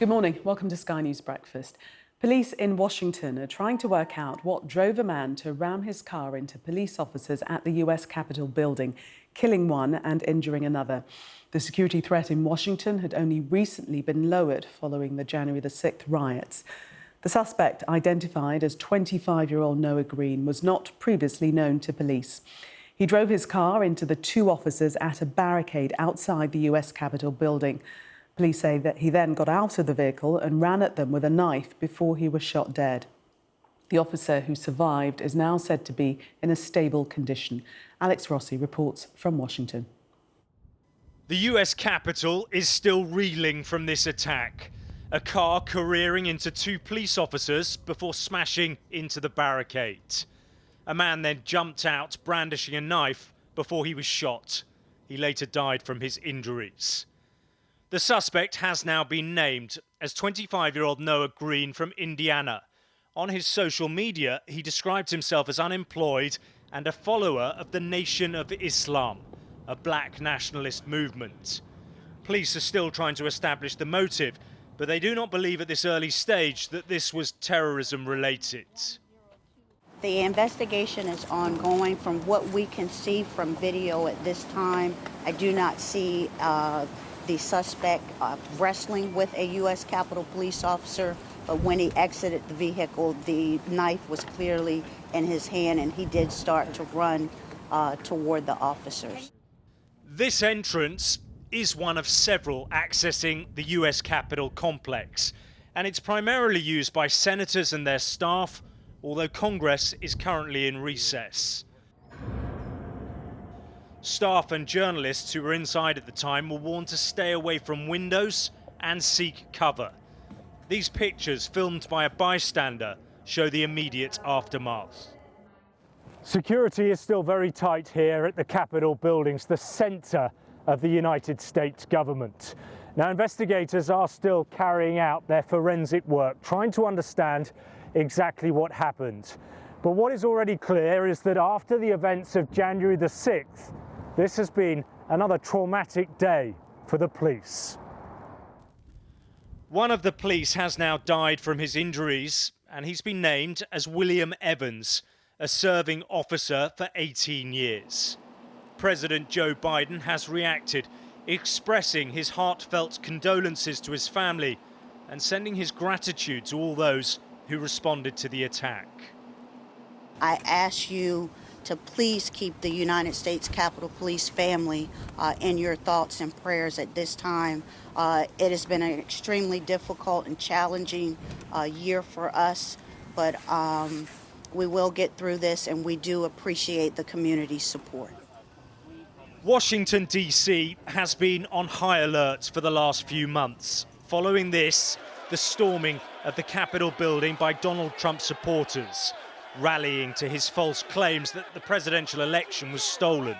Good morning. Welcome to Sky News Breakfast. Police in Washington are trying to work out what drove a man to ram his car into police officers at the US Capitol building, killing one and injuring another. The security threat in Washington had only recently been lowered following the January the 6th riots. The suspect, identified as 25-year-old Noah Green, was not previously known to police. He drove his car into the two officers at a barricade outside the US Capitol building. Police say that he then got out of the vehicle and ran at them with a knife before he was shot dead. The officer who survived is now said to be in a stable condition. Alex Rossi reports from Washington. The US Capitol is still reeling from this attack. A car careering into two police officers before smashing into the barricade. A man then jumped out brandishing a knife before he was shot. He later died from his injuries. The suspect has now been named as 25-year-old Noah Green from Indiana. On his social media, he described himself as unemployed and a follower of the Nation of Islam, a black nationalist movement. Police are still trying to establish the motive, but they do not believe at this early stage that this was terrorism related. The investigation is ongoing. From what we can see from video at this time, I do not see the suspect wrestling with a U.S. Capitol police officer, but when he exited the vehicle, the knife was clearly in his hand and he did start to run toward the officers. This entrance is one of several accessing the U.S. Capitol complex, and it's primarily used by senators and their staff, although Congress is currently in recess. Staff and journalists who were inside at the time were warned to stay away from windows and seek cover. These pictures, filmed by a bystander, show the immediate aftermath. Security is still very tight here at the Capitol buildings, the centre of the United States government. Now, investigators are still carrying out their forensic work, trying to understand exactly what happened. But what is already clear is that after the events of January the 6th, this has been another traumatic day for the police. One of the police has now died from his injuries, and he's been named as William Evans, a serving officer for 18 years. President Joe Biden has reacted, expressing his heartfelt condolences to his family and sending his gratitude to all those who responded to the attack. I ask you to please keep the United States Capitol Police family in your thoughts and prayers at this time. It has been an extremely difficult and challenging year for us, but we will get through this, and we do appreciate the community's support. Washington, D.C. has been on high alert for the last few months. Following this, the storming of the Capitol building by Donald Trump supporters, rallying to his false claims that the presidential election was stolen.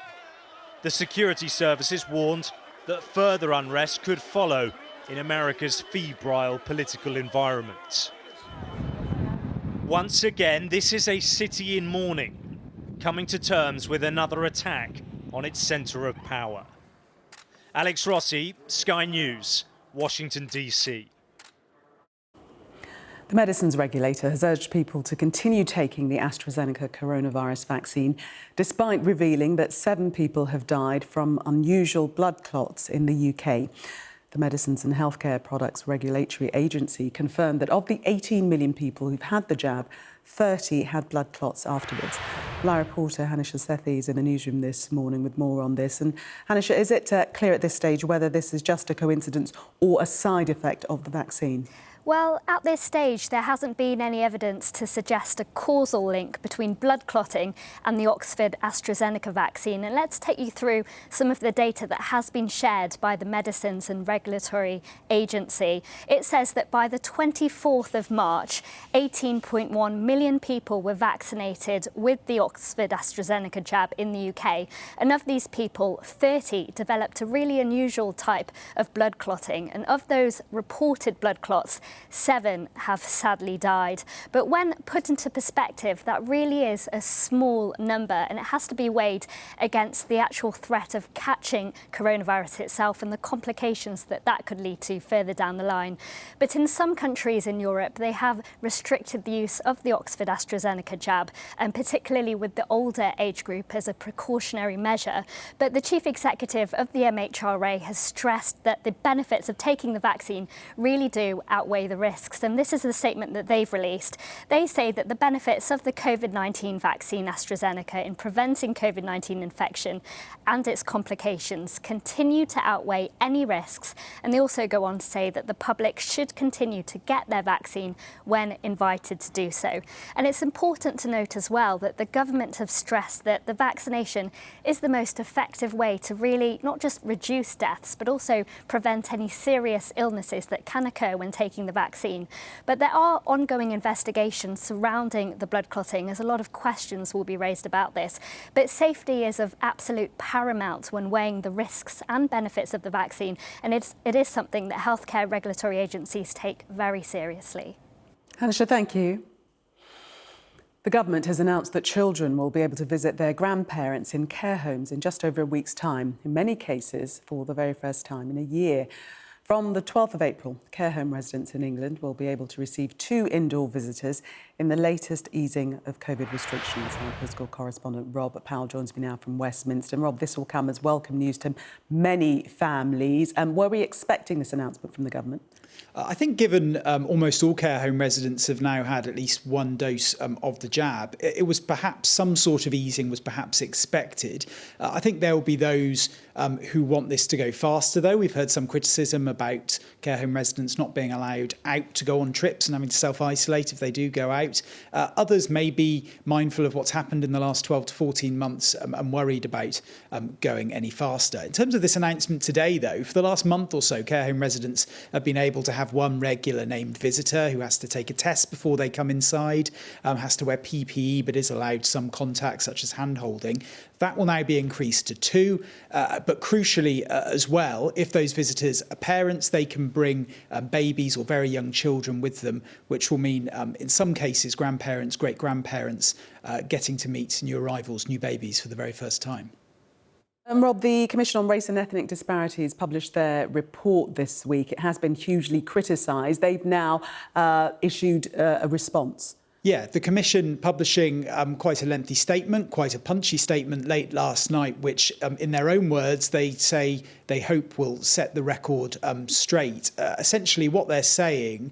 The security services warned that further unrest could follow in America's febrile political environment. Once again, this is a city in mourning, coming to terms with another attack on its centre of power. Alex Rossi, Sky News, Washington, D.C. The medicines regulator has urged people to continue taking the AstraZeneca coronavirus vaccine, despite revealing that 7 people have died from unusual blood clots in the UK. The Medicines and Healthcare Products Regulatory Agency confirmed that of the 18 million people who've had the jab, 30 had blood clots afterwards. Live reporter Hanisha Sethi is in the newsroom this morning with more on this. And Hanisha, is it clear at this stage whether this is just a coincidence or a side effect of the vaccine? Well, at this stage, there hasn't been any evidence to suggest a causal link between blood clotting and the Oxford AstraZeneca vaccine. And let's take you through some of the data that has been shared by the Medicines and Regulatory Agency. It says that by the 24th of March, 18.1 million people were vaccinated with the Oxford AstraZeneca jab in the UK. And of these people, 30 developed a really unusual type of blood clotting. And of those reported blood clots, 7 have sadly died. But when put into perspective, that really is a small number, and it has to be weighed against the actual threat of catching coronavirus itself and the complications that that could lead to further down the line. But in some countries in Europe, they have restricted the use of the Oxford AstraZeneca jab, and particularly with the older age group as a precautionary measure. But the chief executive of the MHRA has stressed that the benefits of taking the vaccine really do outweigh the risks. And this is the statement that they've released. They say that the benefits of the COVID-19 vaccine AstraZeneca in preventing COVID-19 infection and its complications continue to outweigh any risks. And they also go on to say that the public should continue to get their vaccine when invited to do so. And it's important to note as well that the government have stressed that the vaccination is the most effective way to really not just reduce deaths, but also prevent any serious illnesses that can occur when taking the vaccine. But there are ongoing investigations surrounding the blood clotting, as a lot of questions will be raised about this. But safety is of absolute paramount when weighing the risks and benefits of the vaccine, and it is something that healthcare regulatory agencies take very seriously. Hanisha, thank you. The government has announced that children will be able to visit their grandparents in care homes in just over a week's time, in many cases for the very first time in a year. From the 12th of April, care home residents in England will be able to receive 2 indoor visitors in the latest easing of COVID restrictions. Our political correspondent Rob Powell joins me now from Westminster. And Rob, this will come as welcome news to many families. Were we expecting this announcement from the government? I think given almost all care home residents have now had at least 1 dose of the jab, it was perhaps some sort of easing was perhaps expected. I think there will be those who want this to go faster, though. We've heard some criticism about care home residents not being allowed out to go on trips and having to self-isolate if they do go out. Others may be mindful of what's happened in the last 12 to 14 months and worried about going any faster. In terms of this announcement today, though, for the last month or so, care home residents have been able to have 1 regular named visitor who has to take a test before they come inside, has to wear PPE but is allowed some contact such as hand-holding. That will now be increased to 2, but crucially as well, if those visitors are parents, they can bring babies or very young children with them, which will mean in some cases grandparents, great-grandparents getting to meet new arrivals, new babies for the very first time. Rob, the Commission on Race and Ethnic Disparities published their report this week. It has been hugely criticised. They've now issued a response. Yeah, the Commission publishing quite a lengthy statement, quite a punchy statement late last night, which in their own words, they say they hope will set the record straight. Essentially, what they're saying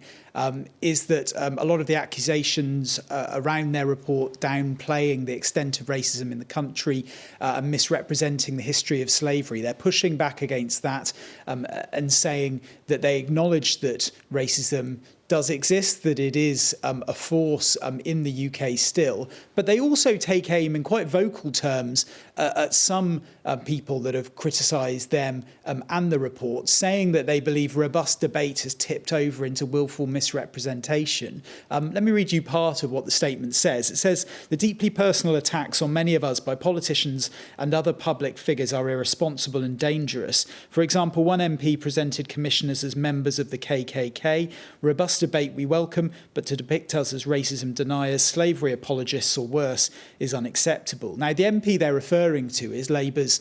is that a lot of the accusations around their report downplaying the extent of racism in the country and misrepresenting the history of slavery. They're pushing back against that and saying that they acknowledge that racism does exist, that it is a force in the UK still, but they also take aim in quite vocal terms at some people that have criticised them and the report, saying that they believe robust debate has tipped over into willful misrepresentation. Let me read you part of what the statement says. It says, "The deeply personal attacks on many of us by politicians and other public figures are irresponsible and dangerous. For example, one MP presented commissioners as members of the KKK. Robust debate we welcome, but to depict us as racism deniers, slavery apologists or worse is unacceptable." Now, the MP they're referring to is Labour's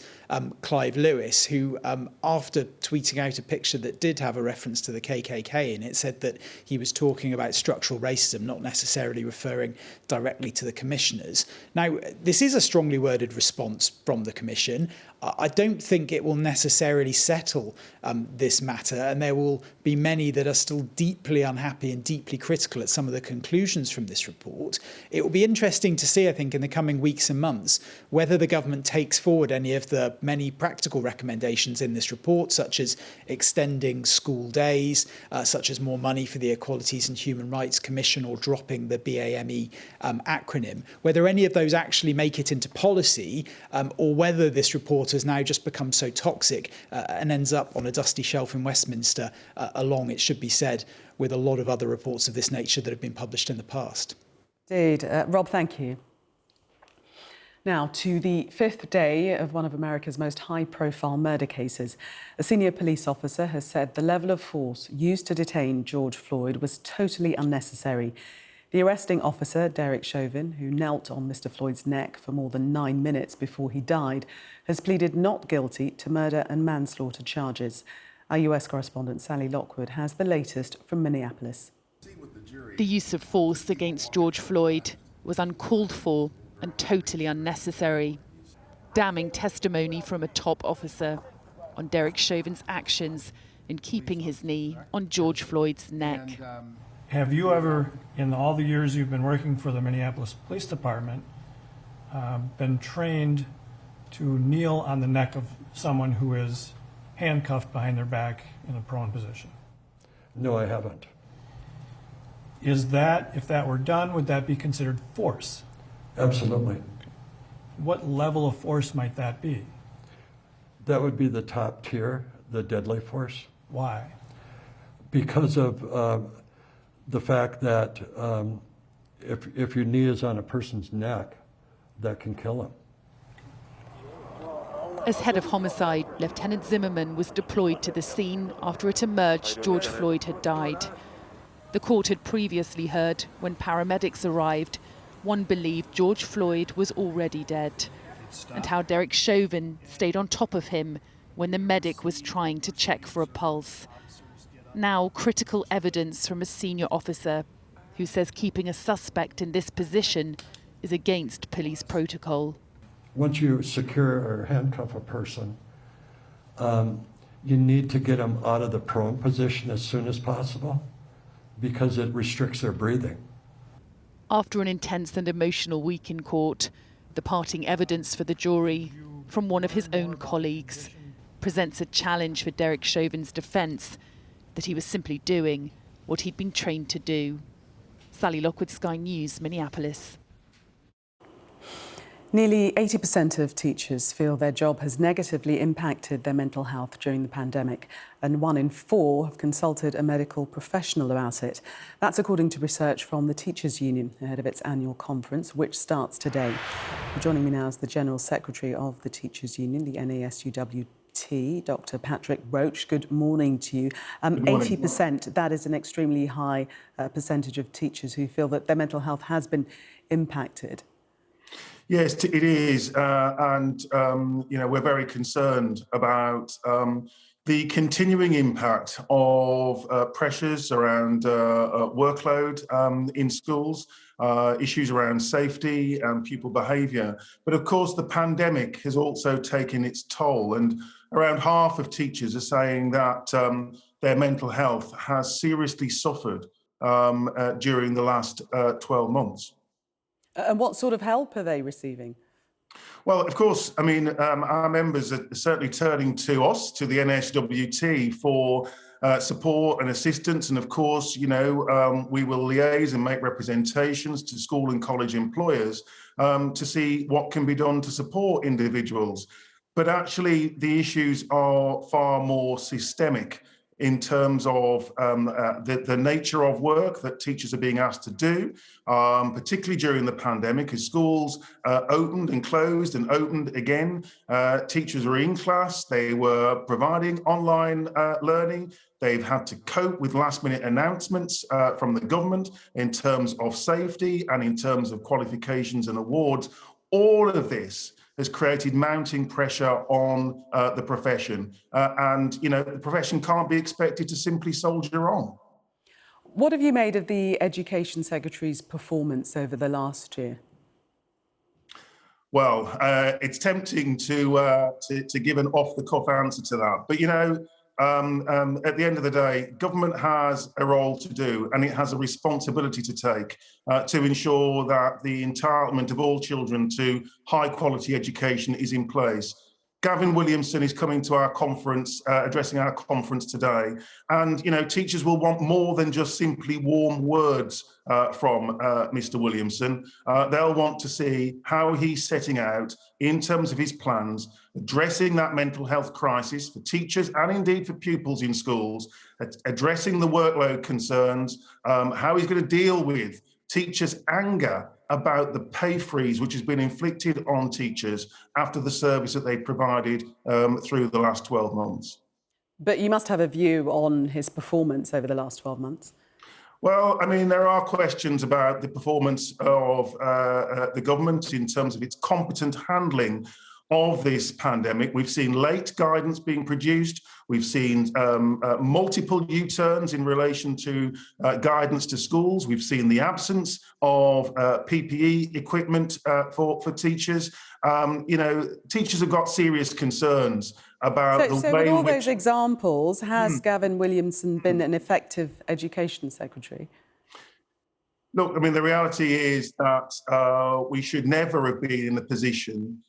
Clive Lewis, who, after tweeting out a picture that did have a reference to the KKK in it, said that he was talking about structural racism, not necessarily referring directly to the commissioners. Now, this is a strongly worded response from the Commission. I don't think it will necessarily settle this matter, and there will be many that are still deeply unhappy and deeply critical at some of the conclusions from this report. It will be interesting to see, I think, in the coming weeks and months, whether the government takes forward any of the many practical recommendations in this report, such as extending school days, such as more money for the Equalities and Human Rights Commission, or dropping the BAME acronym, whether any of those actually make it into policy, or whether this report has now just become so toxic and ends up on a dusty shelf in Westminster, along, it should be said, with a lot of other reports of this nature that have been published in the past. Indeed. Rob, thank you. Now to the fifth day of one of America's most high-profile murder cases. A senior police officer has said the level of force used to detain George Floyd was totally unnecessary. The arresting officer, Derek Chauvin, who knelt on Mr. Floyd's neck for more than 9 minutes before he died, has pleaded not guilty to murder and manslaughter charges. Our US correspondent Sally Lockwood has the latest from Minneapolis. The use of force against George Floyd was uncalled for and totally unnecessary. Damning testimony from a top officer on Derek Chauvin's actions in keeping his knee on George Floyd's neck. Have you ever, in all the years you've been working for the Minneapolis Police Department, been trained to kneel on the neck of someone who is handcuffed behind their back in a prone position? No, I haven't. Is that, if that were done, would that be considered force? Absolutely. What level of force might that be? That would be the top tier, the deadly force. Why? Because of the fact that if your knee is on a person's neck, that can kill him. As head of homicide, Lieutenant Zimmerman was deployed to the scene after it emerged George Floyd had died. The court had previously heard, when paramedics arrived, one believed George Floyd was already dead, and how Derek Chauvin stayed on top of him when the medic was trying to check for a pulse. Now, critical evidence from a senior officer who says keeping a suspect in this position is against police protocol. Once you secure or handcuff a person, you need to get them out of the prone position as soon as possible because it restricts their breathing. After an intense and emotional week in court, the parting evidence for the jury from one of his own colleagues presents a challenge for Derek Chauvin's defence that he was simply doing what he'd been trained to do. Sally Lockwood, Sky News, Minneapolis. Nearly 80% of teachers feel their job has negatively impacted their mental health during the pandemic, and 1 in 4 have consulted a medical professional about it. That's according to research from the Teachers Union ahead of its annual conference, which starts today. Joining me now is the General Secretary of the Teachers Union, the NASUWT, Dr. Patrick Roach. Good morning to you. 80%, that is an extremely high percentage of teachers who feel that their mental health has been impacted. Yes, it is, and we're very concerned about the continuing impact of pressures around workload in schools, issues around safety and pupil behaviour. But of course, the pandemic has also taken its toll, and around half of teachers are saying that their mental health has seriously suffered during the last 12 months. And what sort of help are they receiving? Well, of course, I mean, our members are certainly turning to us, to the NSWT, for support and assistance. And of course, we will liaise and make representations to school and college employers to see what can be done to support individuals. But actually, the issues are far more systemic in terms of the nature of work that teachers are being asked to do, particularly during the pandemic, as schools opened and closed and opened again. Teachers were in class, they were providing online learning. They've had to cope with last-minute announcements from the government in terms of safety and in terms of qualifications and awards. All of this has created mounting pressure on the profession. And the profession can't be expected to simply soldier on. What have you made of the Education Secretary's performance over the last year? Well, it's tempting to give an off-the-cuff answer to that. But, at the end of the day, government has a role to do, and it has a responsibility to take to ensure that the entitlement of all children to high-quality education is in place. Gavin Williamson is coming to our conference, addressing our conference today. And, teachers will want more than just simply warm words from Mr. Williamson. They'll want to see how he's setting out, in terms of his plans, addressing that mental health crisis for teachers and indeed for pupils in schools, addressing the workload concerns, how he's going to deal with teachers' anger about the pay freeze which has been inflicted on teachers after the service that they provided through the last 12 months. But you must have a view on his performance over the last 12 months. Well, I mean, there are questions about the performance of the government in terms of its competent handling of this pandemic. We've seen late guidance being produced. We've seen multiple U-turns in relation to guidance to schools. We've seen the absence of PPE equipment for teachers. You know, teachers have got serious concerns about the way with all in which... those examples, has Gavin Williamson been an effective education secretary? Look, I mean, the reality is that we should never have been in a position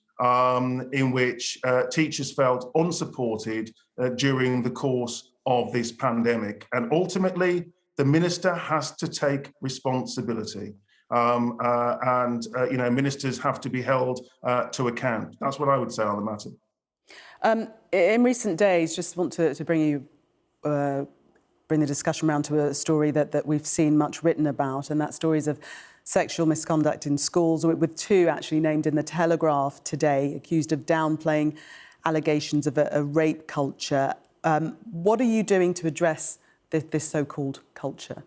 in which teachers felt unsupported during the course of this pandemic. And ultimately, the minister has to take responsibility. You know, ministers have to be held to account. That's what I would say on the matter. In recent days, just want to bring the discussion around to a story that we've seen much written about, and that's stories of sexual misconduct in schools, with two actually named in the Telegraph today, accused of downplaying allegations of a rape culture. What are you doing to address this so-called culture?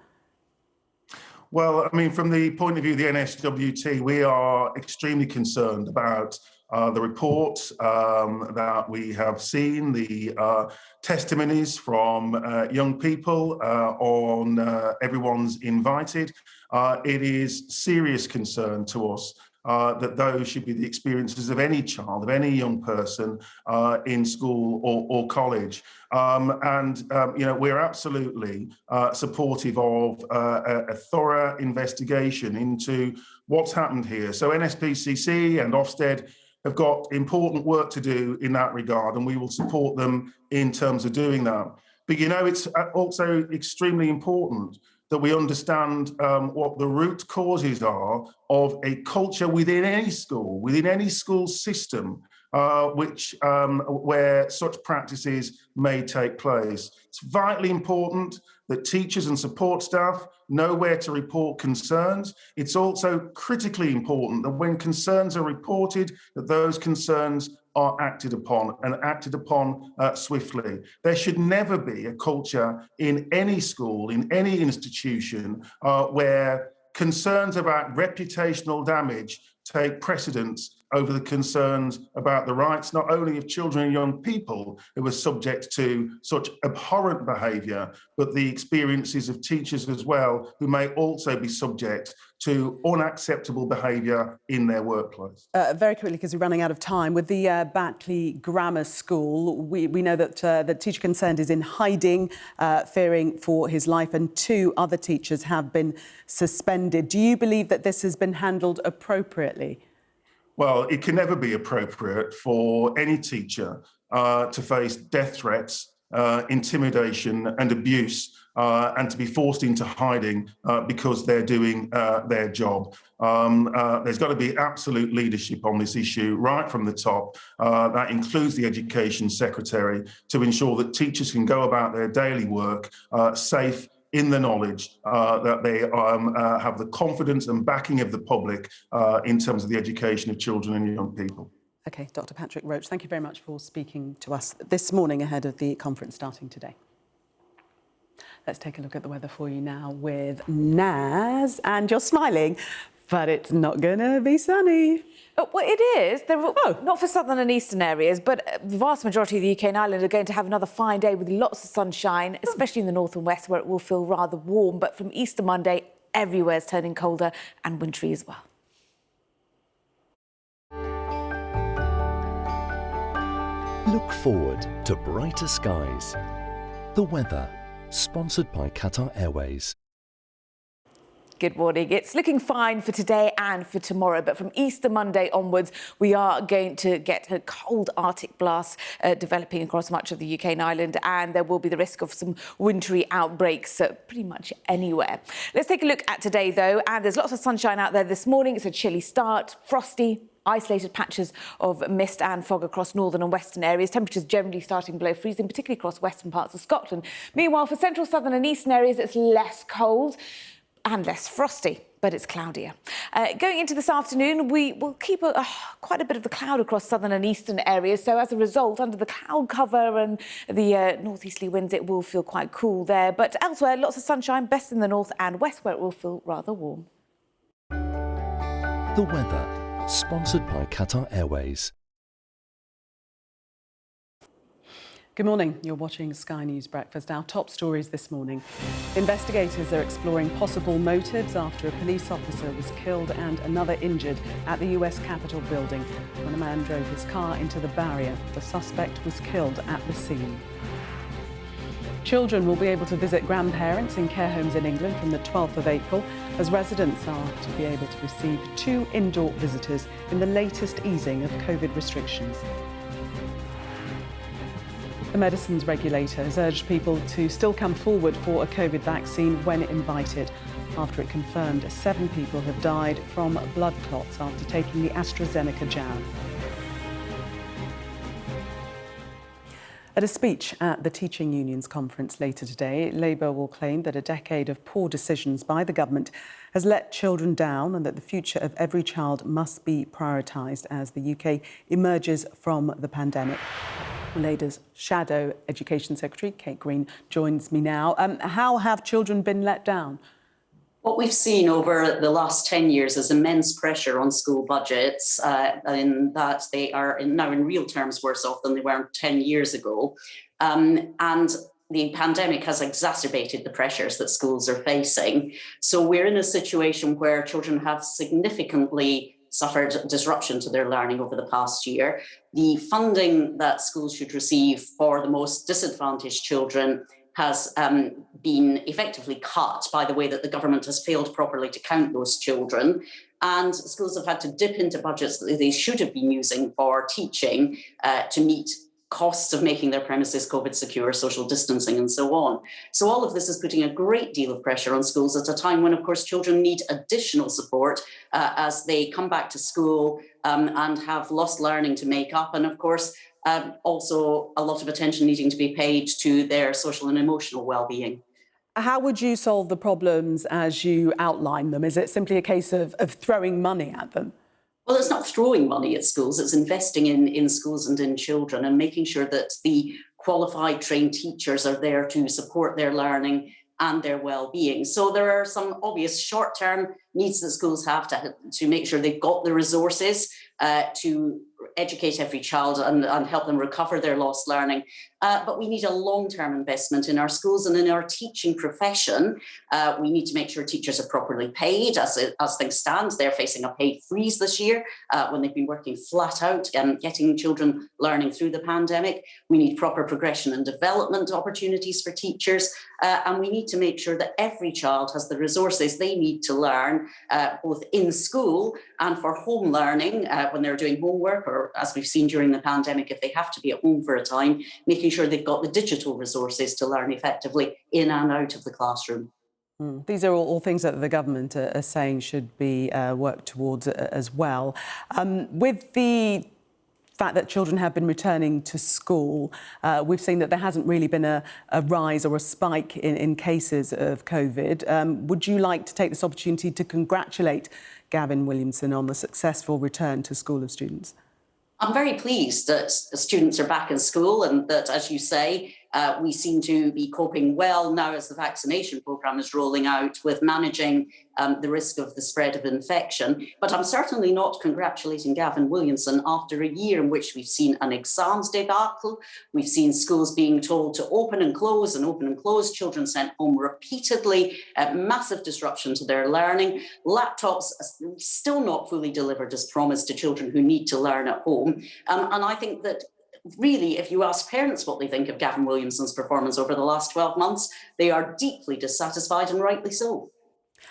Well, I mean, from the point of view of the NSWT, we are extremely concerned about the reports that we have seen, the testimonies from young people on Everyone's Invited. It is serious concern to us that those should be the experiences of any child, of any young person in school or college. You know, we're absolutely supportive of a thorough investigation into what's happened here. So NSPCC and Ofsted have got important work to do in that regard, and we will support them in terms of doing that. But, you know, it's also extremely important that we understand what the root causes are of a culture within any school system, where such practices may take place. It's vitally important that teachers and support staff know where to report concerns. It's also critically important that when concerns are reported, that those concerns are acted upon, and acted upon swiftly. There should never be a culture in any school, in any institution, where concerns about reputational damage take precedence over the concerns about the rights not only of children and young people who are subject to such abhorrent behaviour, but the experiences of teachers as well, who may also be subject to unacceptable behaviour in their workplace. Very quickly, because we're running out of time, with the Batley Grammar School, we know that the teacher concerned is in hiding, fearing for his life, and two other teachers have been suspended. Do you believe that this has been handled appropriately? Well, it can never be appropriate for any teacher to face death threats, intimidation and abuse, and to be forced into hiding because they're doing their job. There's got to be absolute leadership on this issue right from the top. That includes the Education Secretary, to ensure that teachers can go about their daily work safe, in the knowledge that they have the confidence and backing of the public in terms of the education of children and young people. OK, Dr. Patrick Roach, thank you very much for speaking to us this morning ahead of the conference starting today. Let's take a look at the weather for you now with Naz. And you're smiling, but it's not going to be sunny. Well, it is. Not for southern and eastern areas, but the vast majority of the UK and Ireland are going to have another fine day with lots of sunshine, especially in the north and west, where it will feel rather warm. But from Easter Monday, everywhere's turning colder and wintry as well. Look forward to brighter skies. The weather, sponsored by Qatar Airways. Good morning. It's looking fine for today and for tomorrow, but from Easter Monday onwards, we are going to get a cold Arctic blast developing across much of the UK and Ireland, and there will be the risk of some wintry outbreaks pretty much anywhere. Let's take a look at today, though, and there's lots of sunshine out there this morning. It's a chilly start, frosty, isolated patches of mist and fog across northern and western areas. Temperatures generally starting below freezing, particularly across western parts of Scotland. Meanwhile, for central, southern and eastern areas, it's less cold. and less frosty, but it's cloudier. Going into this afternoon, we will keep quite a bit of the cloud across southern and eastern areas. So as a result, under the cloud cover and the northeasterly winds, it will feel quite cool there. But elsewhere, lots of sunshine, best in the north and west, where it will feel rather warm. The weather, sponsored by Qatar Airways. Good morning. You're watching Sky News Breakfast. Our top stories this morning. Investigators are exploring possible motives after a police officer was killed and another injured at the US Capitol building when a man drove his car into the barrier. The suspect was killed at the scene. Children will be able to visit grandparents in care homes in England from the 12th of April, as residents are to be able to receive 2 indoor visitors in the latest easing of COVID restrictions. The medicines regulator has urged people to still come forward for a COVID vaccine when invited, after it confirmed 7 people have died from blood clots after taking the AstraZeneca jab. At a speech at the Teaching Unions Conference later today, Labour will claim that a decade of poor decisions by the government has let children down and that the future of every child must be prioritised as the UK emerges from the pandemic. Labour's Shadow Education Secretary, Kate Green, joins me now. How have children been let down? What we've seen over the last 10 years is immense pressure on school budgets, in that they are now in real terms worse off than they were 10 years ago. And the pandemic has exacerbated the pressures that schools are facing. So we're in a situation where children have significantly suffered disruption to their learning over the past year. The funding that schools should receive for the most disadvantaged children has been effectively cut by the way that the government has failed properly to count those children. And schools have had to dip into budgets that they should have been using for teaching to meet costs of making their premises COVID secure, social distancing and so on. So all of this is putting a great deal of pressure on schools at a time when, of course, children need additional support as they come back to school and have lost learning to make up. And of course, also a lot of attention needing to be paid to their social and emotional well-being. How would you solve the problems as you outline them? Is it simply a case of throwing money at them? Well, it's not throwing money at schools, it's investing in schools and in children and making sure that the qualified trained teachers are there to support their learning and their well-being. So there are some obvious short-term needs that schools have to make sure they've got the resources to educate every child and help them recover their lost learning. But we need a long-term investment in our schools and in our teaching profession. We need to make sure teachers are properly paid. As things stand, they're facing a pay freeze this year when they've been working flat out and getting children learning through the pandemic. We need proper progression and development opportunities for teachers. And we need to make sure that every child has the resources they need to learn, both in school and for home learning when they're doing homework, or as we've seen during the pandemic, if they have to be at home for a time, making sure they've got the digital resources to learn effectively in and out of the classroom. These are all things that the government are saying should be worked towards as well. With the fact that children have been returning to school, we've seen that there hasn't really been a rise or a spike in cases of COVID. Would you like to take this opportunity to congratulate Gavin Williamson on the successful return to school of students? I'm very pleased that the students are back in school and that, as you say, we seem to be coping well now as the vaccination programme is rolling out with managing the risk of the spread of infection. But I'm certainly not congratulating Gavin Williamson after a year in which we've seen an exams debacle, we've seen schools being told to open and close, children sent home repeatedly, massive disruption to their learning, laptops still not fully delivered as promised to children who need to learn at home. And I think that really, if you ask parents what they think of Gavin Williamson's performance over the last 12 months, they are deeply dissatisfied, and rightly so.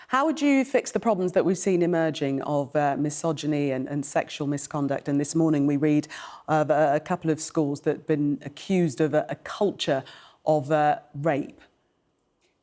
How would you fix the problems that we've seen emerging of misogyny and sexual misconduct? And this morning we read of a couple of schools that have been accused of a culture of rape.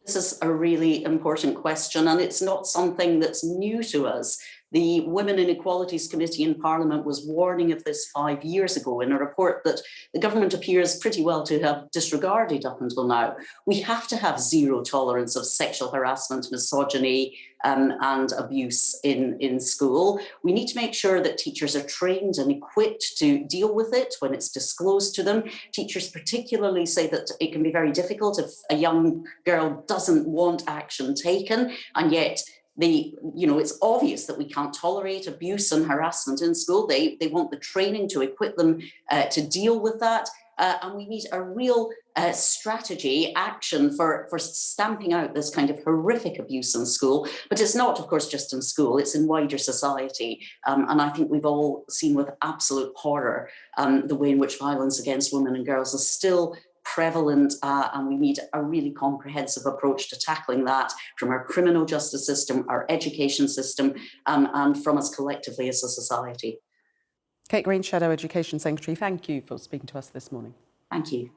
This is a really important question, and it's not something that's new to us. The Women and Equalities Committee in Parliament was warning of this 5 years ago in a report that the government appears pretty well to have disregarded up until now. We have to have zero tolerance of sexual harassment, misogyny, and abuse in school. We need to make sure that teachers are trained and equipped to deal with it when it's disclosed to them. Teachers particularly say that it can be very difficult if a young girl doesn't want action taken, and yet it's obvious that we can't tolerate abuse and harassment in school. They want the training to equip them to deal with that. And we need a real strategy, action for stamping out this kind of horrific abuse in school. But it's not, of course, just in school, it's in wider society. And I think we've all seen with absolute horror the way in which violence against women and girls is still prevalent, and we need a really comprehensive approach to tackling that from our criminal justice system, our education system, and from us collectively as a society. Kate Green, Shadow Education Secretary, thank you for speaking to us this morning. Thank you.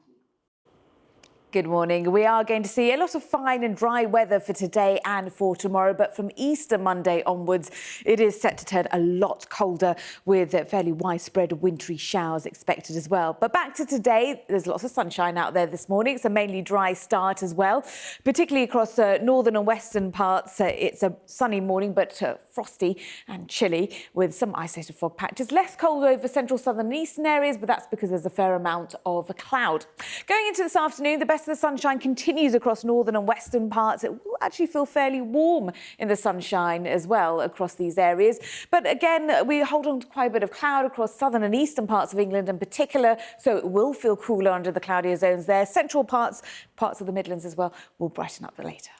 Good morning. We are going to see a lot of fine and dry weather for today and for tomorrow, but from Easter Monday onwards, it is set to turn a lot colder with fairly widespread wintry showers expected as well. But back to today, there's lots of sunshine out there this morning. It's a mainly dry start as well, particularly across northern and western parts. It's a sunny morning, but frosty and chilly with some isolated fog patches. Less cold over central, southern and eastern areas, but that's because there's a fair amount of cloud. Going into this afternoon, the best of the sunshine continues across northern and western parts. It will actually feel fairly warm in the sunshine as well across these areas. But again, we hold on to quite a bit of cloud across southern and eastern parts of England in particular, so it will feel cooler under the cloudier zones there. Central parts of the Midlands as well, will brighten up later.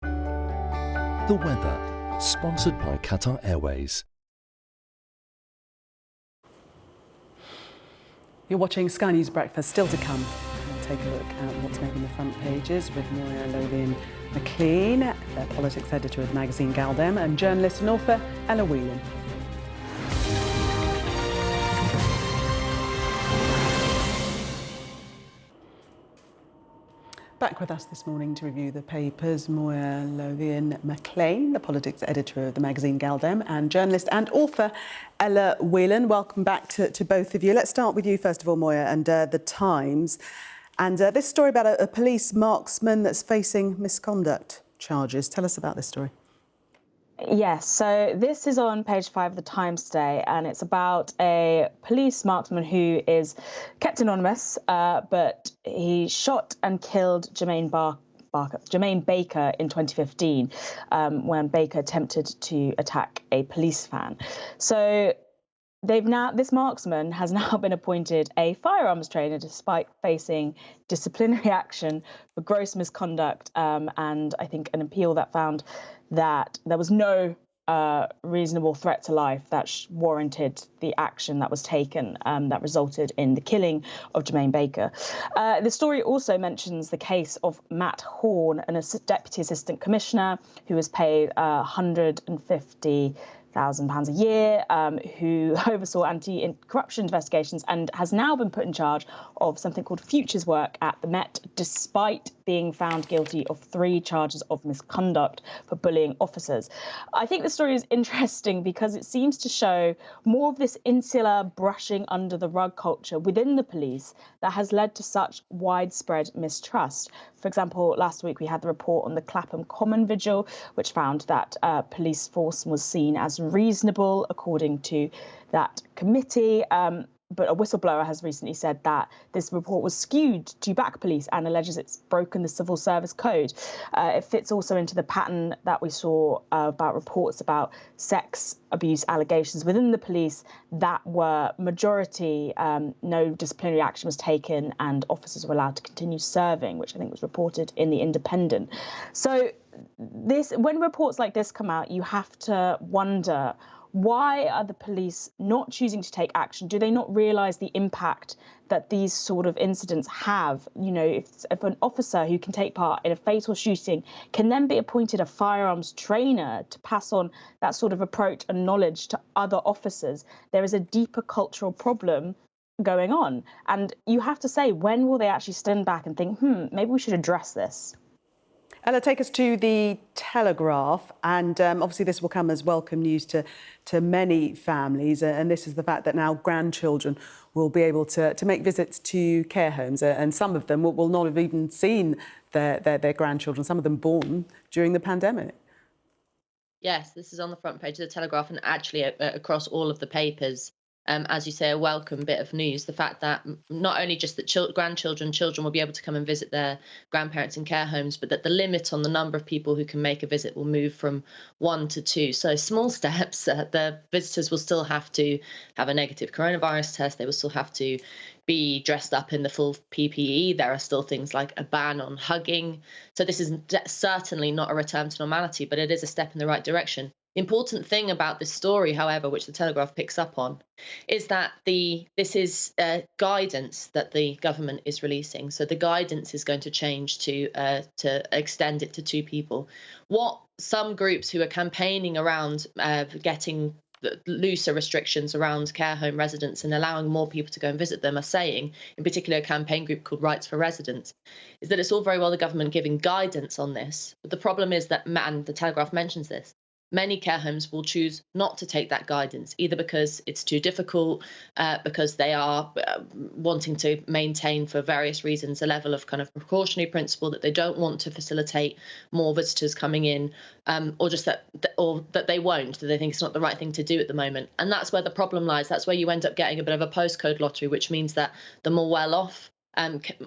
The weather, sponsored by Qatar Airways. You're watching Sky News Breakfast, still to come. Take a look at what's making the front pages with Moira Lothian-McLean, the politics editor of the magazine Galdem, and journalist and author Ella Whelan. Back with us this morning to review the papers, Moira Lothian-McLean, the politics editor of the magazine Galdem, and journalist and author Ella Whelan. Welcome back to both of you. Let's start with you, first of all, Moira, and the Times. And this story about a police marksman that's facing misconduct charges. Tell us about this story. Yes, so this is on page 5 of the Times today, and it's about a police marksman who is kept anonymous, but he shot and killed Jermaine Baker in 2015 when Baker attempted to attack a police van. So this marksman has now been appointed a firearms trainer despite facing disciplinary action for gross misconduct, and I think an appeal that found that there was no reasonable threat to life that warranted the action that was taken that resulted in the killing of Jermaine Baker. The story also mentions the case of Matt Horn, a Deputy Assistant Commissioner who was paid £150,000 a year, who oversaw anti-corruption investigations and has now been put in charge of something called futures work at the Met, despite being found guilty of 3 charges of misconduct for bullying officers. I think the story is interesting because it seems to show more of this insular brushing under the rug culture within the police that has led to such widespread mistrust. For example, last week we had the report on the Clapham Common Vigil, which found that police force was seen as reasonable according to that committee. But a whistleblower has recently said that this report was skewed to back police and alleges it's broken the civil service code. It fits also into the pattern that we saw about reports about sex abuse allegations within the police that were majority, no disciplinary action was taken and officers were allowed to continue serving, which I think was reported in The Independent. So when reports like this come out, you have to wonder, why are the police not choosing to take action? Do they not realise the impact that these sort of incidents have? You know, if an officer who can take part in a fatal shooting can then be appointed a firearms trainer to pass on that sort of approach and knowledge to other officers, there is a deeper cultural problem going on. And you have to say, when will they actually stand back and think, maybe we should address this? Ella, take us to the Telegraph, and obviously this will come as welcome news to many families, and this is the fact that now grandchildren will be able to make visits to care homes, and some of them will not have even seen their grandchildren, some of them born during the pandemic. Yes, this is on the front page of the Telegraph and actually across all of the papers. As you say, a welcome bit of news. The fact that not only just that children will be able to come and visit their grandparents in care homes, but that the limit on the number of people who can make a visit will move from 1 to 2. So small steps. The visitors will still have to have a negative coronavirus test. They will still have to be dressed up in the full PPE. There are still things like a ban on hugging. So this is certainly not a return to normality, but it is a step in the right direction. The important thing about this story, however, which the Telegraph picks up on, is that this is guidance that the government is releasing. So the guidance is going to change to extend it to 2 people. What some groups who are campaigning around getting looser restrictions around care home residents and allowing more people to go and visit them are saying, in particular a campaign group called Rights for Residents, is that it's all very well the government giving guidance on this, but the problem is that, and the Telegraph mentions this, many care homes will choose not to take that guidance, either because it's too difficult, because they are wanting to maintain, for various reasons, a level of kind of precautionary principle that they don't want to facilitate more visitors coming in, or just that they won't, that they think it's not the right thing to do at the moment. And that's where the problem lies. That's where you end up getting a bit of a postcode lottery, which means that the more well-off,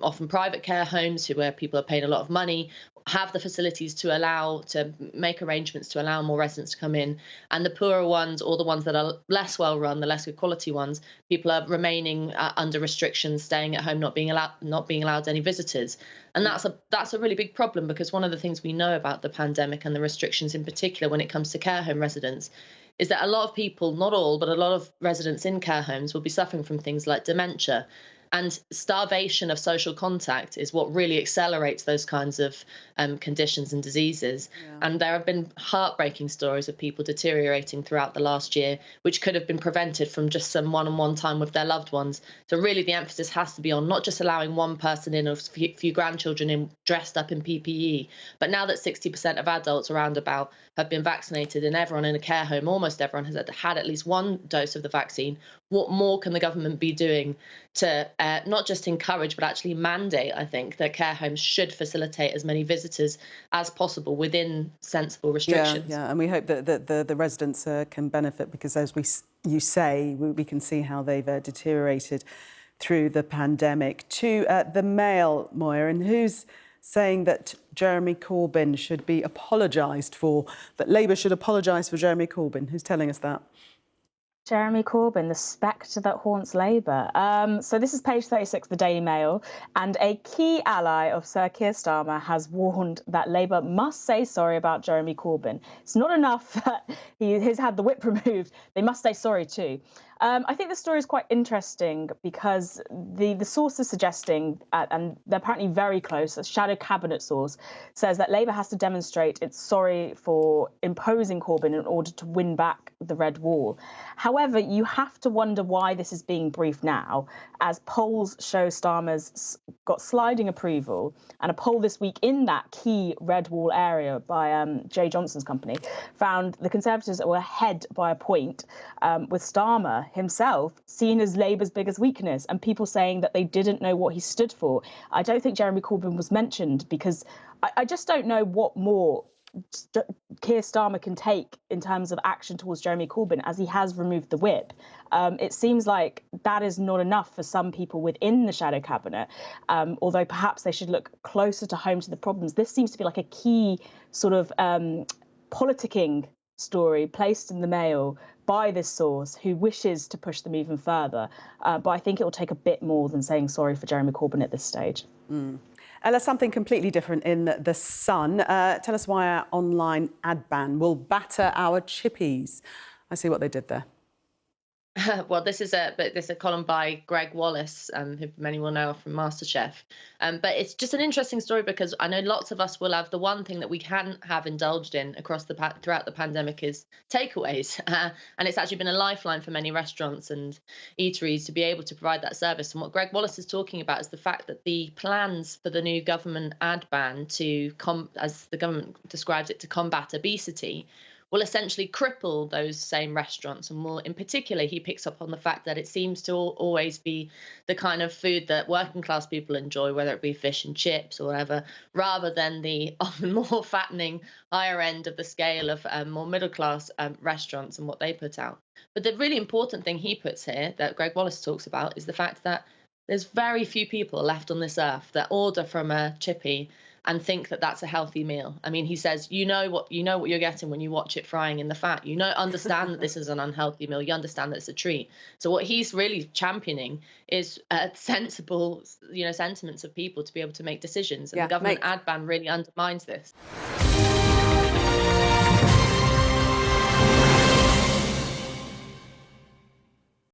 often private care homes where people are paying a lot of money, have the facilities to make arrangements to allow more residents to come in, and the poorer ones, or the ones that are less well run, the less good quality ones, people are remaining under restrictions, staying at home, not being allowed any visitors. And that's a really big problem, because one of the things we know about the pandemic and the restrictions in particular when it comes to care home residents is that a lot of people, not all, but a lot of residents in care homes will be suffering from things like dementia. And starvation of social contact is what really accelerates those kinds of conditions and diseases. Yeah. And there have been heartbreaking stories of people deteriorating throughout the last year, which could have been prevented from just some one-on-one time with their loved ones. So really the emphasis has to be on not just allowing one person in or a few grandchildren in dressed up in PPE, but now that 60% of adults around about have been vaccinated and everyone in a care home, almost everyone, has had at least one dose of the vaccine, what more can the government be doing to not just encourage, but actually mandate, I think, that care homes should facilitate as many visitors as possible within sensible restrictions. Yeah, and we hope that the residents can benefit, because as you say, we can see how they've deteriorated through the pandemic. To the Mail, Moira, and who's saying that Jeremy Corbyn should be apologised for, that Labour should apologise for Jeremy Corbyn? Who's telling us that? Jeremy Corbyn, the spectre that haunts Labour. So this is page 36 of the Daily Mail, and a key ally of Sir Keir Starmer has warned that Labour must say sorry about Jeremy Corbyn. It's not enough that he has had the whip removed, they must say sorry too. I think the story is quite interesting because the source is suggesting, and they're apparently very close, a shadow cabinet source, says that Labour has to demonstrate it's sorry for imposing Corbyn in order to win back the red wall. However, you have to wonder why this is being briefed now, as polls show Starmer's got sliding approval, and a poll this week in that key red wall area by Jay Johnson's company found the Conservatives were ahead by a point, with Starmer himself seen as Labour's biggest weakness, and people saying that they didn't know what he stood for. I don't think Jeremy Corbyn was mentioned, because I just don't know what more Keir Starmer can take in terms of action towards Jeremy Corbyn, as he has removed the whip. It seems like that is not enough for some people within the shadow cabinet, although perhaps they should look closer to home to the problems. This seems to be like a key sort of politicking story placed in the Mail by this source who wishes to push them even further. But I think it will take a bit more than saying sorry for Jeremy Corbyn at this stage. Ella, something completely different in The Sun. Tell us why our online ad ban will batter our chippies. I see what they did there. Well, this is a column by Greg Wallace, who many will know from MasterChef. But it's just an interesting story because I know lots of us will have the one thing that we hadn't have indulged in throughout the pandemic is takeaways, and it's actually been a lifeline for many restaurants and eateries to be able to provide that service. And what Greg Wallace is talking about is the fact that the plans for the new government ad ban as the government describes it, to combat obesity, will essentially cripple those same restaurants. And will, in particular, he picks up on the fact that it seems to always be the kind of food that working class people enjoy, whether it be fish and chips or whatever, rather than the often more fattening higher end of the scale of more middle class restaurants and what they put out. But the really important thing he puts here that Greg Wallace talks about is the fact that there's very few people left on this earth that order from a chippy and think that that's a healthy meal. I mean, he says, you know what you're getting when you watch it frying in the fat. Understand that this is an unhealthy meal. You understand that it's a treat. So what he's really championing is sensible, sentiments of people to be able to make decisions. And the government ad ban really undermines this.